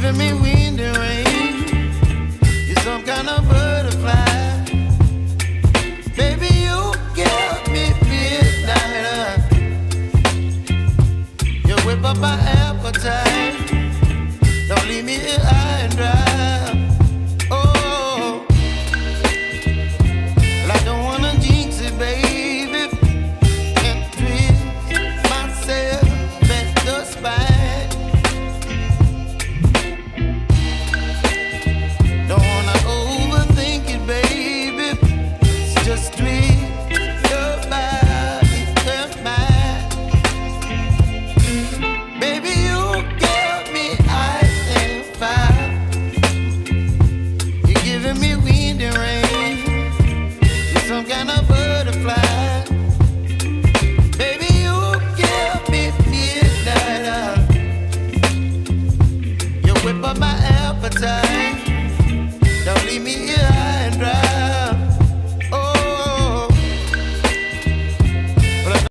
giving me wind and rain. You're some kind of butterfly. Baby, you give me midnight. You whip up my appetite. Don't leave me here high and dry. Oh, well, I don't wanna jinx it, baby, and twist myself at the spine. Don't wanna overthink it, baby. It's just twist your body and mine. Baby, you give me ice and fire. You're giving me wind and rain. You're some kind of butterfly. Baby, you give me midnight. You whip up my appetite. Don't leave me here